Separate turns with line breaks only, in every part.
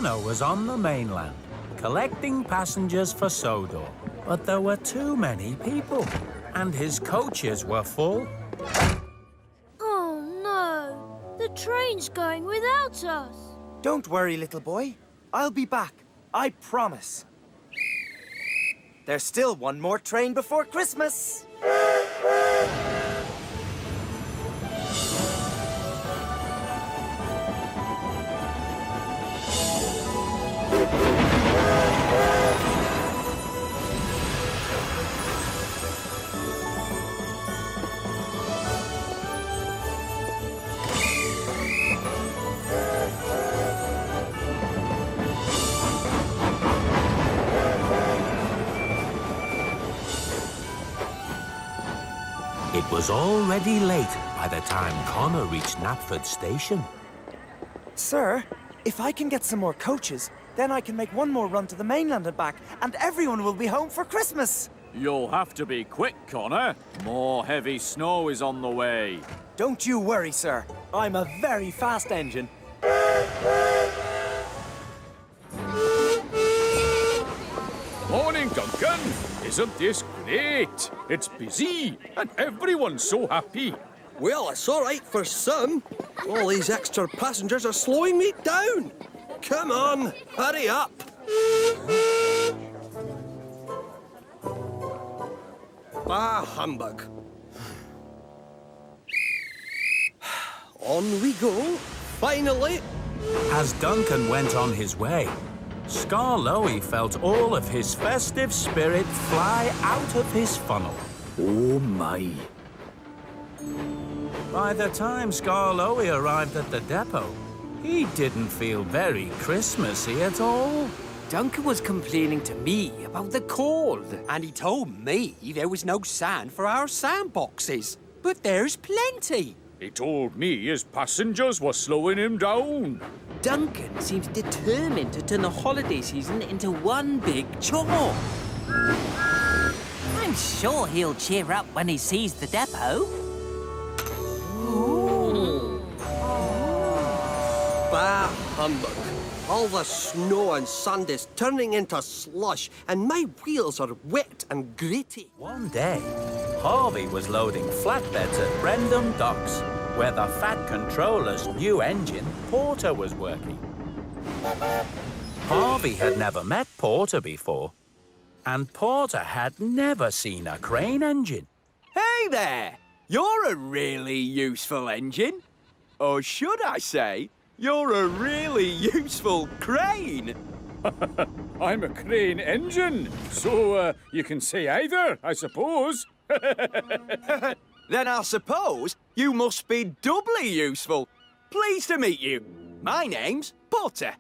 Connor was on the mainland, collecting passengers for Sodor. But there were too many people, and his coaches were full.
Oh, no. The train's going without us.
Don't worry, little boy. I'll be back. I promise. There's still one more train before Christmas.
It was already late by the time Connor reached Knapford Station.
Sir, if I can get some more coaches, then I can make one more run to the mainland and back, and everyone will be home for Christmas.
You'll have to be quick, Connor. More heavy snow is on the way.
Don't you worry, sir. I'm a very fast engine.
Morning, Duncan. Isn't this great? It's busy, and everyone's so happy.
Well, it's all right for some. All these extra passengers are slowing me down. Come on, hurry up. Ah, humbug. On we go, finally.
As Duncan went on his way, Skarloey felt all of his festive spirit fly out of his funnel.
Oh, my.
By the time Skarloey arrived at the depot, he didn't feel very Christmassy at all.
Duncan was complaining to me about the cold, and he told me there was no sand for our sandboxes. But there's plenty.
He told me his passengers were slowing him down.
Duncan seems determined to turn the holiday season into one big chore. I'm sure he'll cheer up when he sees the depot.
Bah, humbug. All the snow and sand is turning into slush, and my wheels are wet and gritty.
One day, Harvey was loading flatbeds at Brendam Docks, where the Fat Controller's new engine, Porter, was working. Harvey had never met Porter before, and Porter had never seen a crane engine.
Hey there! You're a really useful engine. Or should I say, you're a really useful crane.
I'm a crane engine, so you can say either, I suppose.
Then I suppose you must be doubly useful. Pleased to meet you. My name's Porter.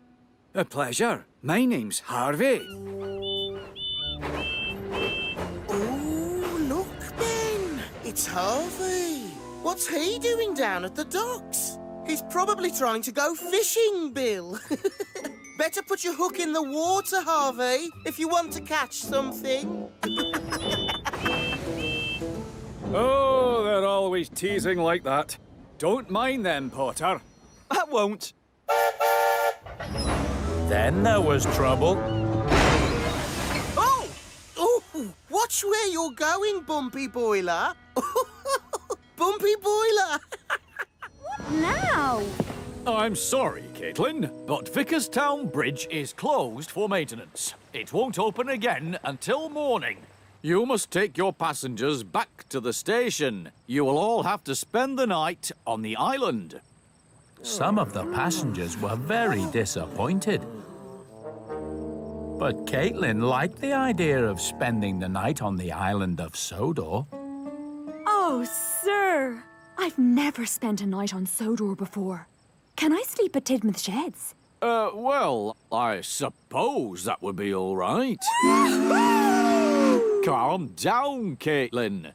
A pleasure. My name's Harvey.
Oh, look, Ben. It's Harvey. What's he doing down at the docks? He's probably trying to go fishing, Bill. Better put your hook in the water, Harvey, if you want to catch something.
Oh, they're always teasing like that. Don't mind them, Porter.
I won't.
Then there was trouble.
Oh! Oh! Watch where you're going, Bumpy Boiler. Bumpy Boiler!
Now!
I'm sorry, Caitlin, but Vickerstown Bridge is closed for maintenance. It won't open again until morning. You must take your passengers back to the station. You will all have to spend the night on the island.
Some of the passengers were very disappointed. But Caitlin liked the idea of spending the night on the Island of Sodor.
Oh, sir! I've never spent a night on Sodor before. Can I sleep at Tidmouth Sheds?
Well, I suppose that would be all right. Calm down, Caitlin.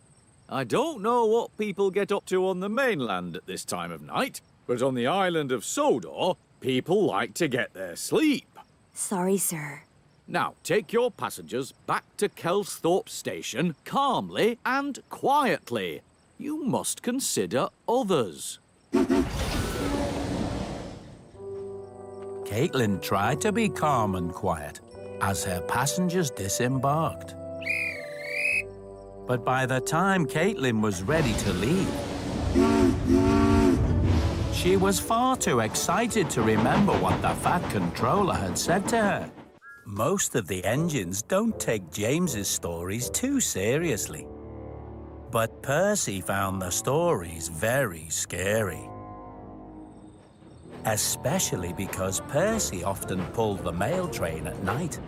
I don't know what people get up to on the mainland at this time of night, but on the Island of Sodor, people like to get their sleep.
Sorry, sir.
Now, take your passengers back to Kelsthorpe Station calmly and quietly. You must consider others.
Caitlin tried to be calm and quiet as her passengers disembarked. But by the time Caitlin was ready to leave, she was far too excited to remember what the Fat Controller had said to her. Most of the engines don't take James's stories too seriously. But Percy found the stories very scary. Especially because Percy often pulled the mail train at night.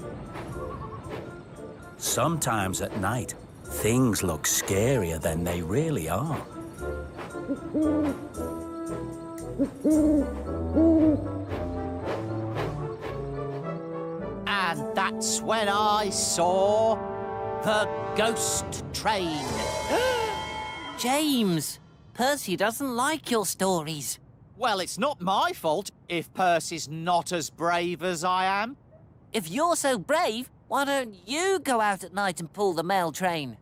Sometimes at night, things look scarier than they really are.
And that's when I saw the ghost train.
James, Percy doesn't like your stories.
Well, it's not my fault if Percy's not as brave as I am.
If you're so brave, why don't you go out at night and pull the mail train?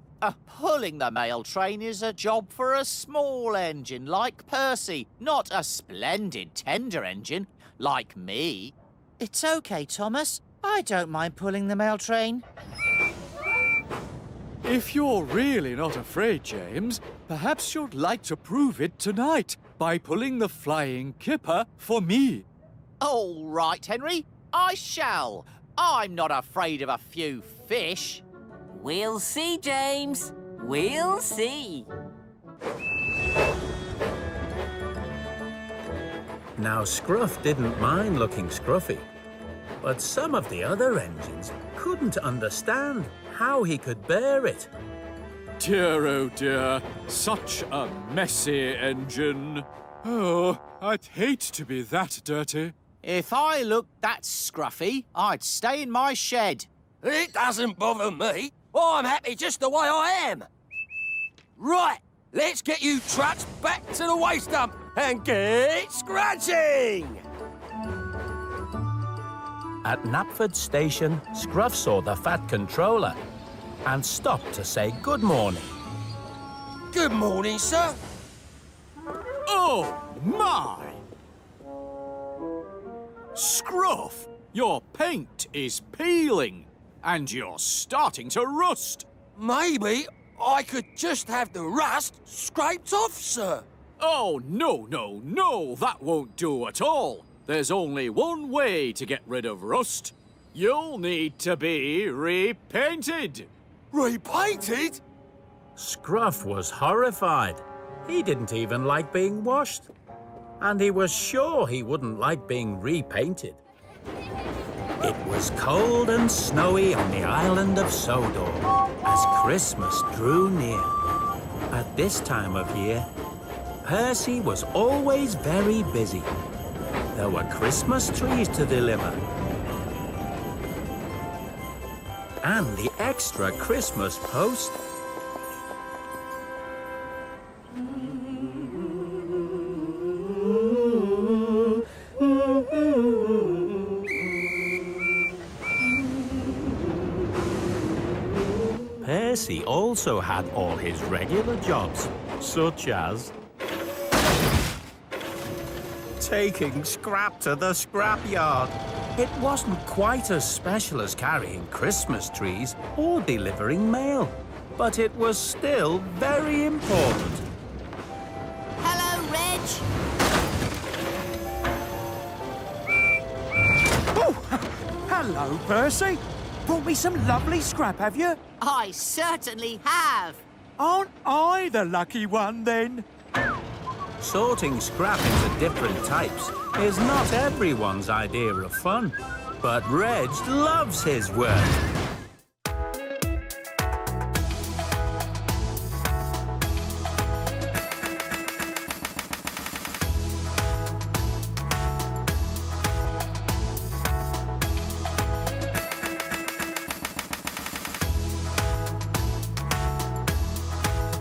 Pulling the mail train is a job for a small engine like Percy, not a splendid tender engine like me. It's okay, Thomas. I don't mind pulling the mail train.
If you're really not afraid, James, perhaps you'd like to prove it tonight by pulling the flying kipper for me.
All right, Henry, I shall. I'm not afraid of a few fish.
We'll see, James. We'll see.
Now, Scruff didn't mind looking scruffy, but some of the other engines couldn't understand how he could bear it.
Dear, oh dear, such a messy engine. Oh, I'd hate to be that dirty.
If I looked that scruffy, I'd stay in my shed.
It doesn't bother me. I'm happy just the way I am. Right, let's get you trucks back to the waste dump and get scratching!
At Knapford Station, Scruff saw the Fat Controller and stopped to say good morning.
Good morning, sir.
Oh, my! Scruff, your paint is peeling and you're starting to rust.
Maybe I could just have the rust scraped off, sir.
Oh, no, that won't do at all. There's only one way to get rid of rust. You'll need to be repainted.
Repainted?
Scruff was horrified. He didn't even like being washed. And he was sure he wouldn't like being repainted. It was cold and snowy on the Island of Sodor as Christmas drew near. At this time of year, Percy was always very busy. There were Christmas trees to deliver. And the extra Christmas post. Percy also had all his regular jobs, such as taking scrap to the scrapyard. It wasn't quite as special as carrying Christmas trees or delivering mail, but it was still very important.
Hello, Reg.
Oh, hello, Percy. Brought me some lovely scrap, have you?
I certainly have.
Aren't I the lucky one, then?
Sorting scrap into different types is not everyone's idea of fun, but Reg loves his work.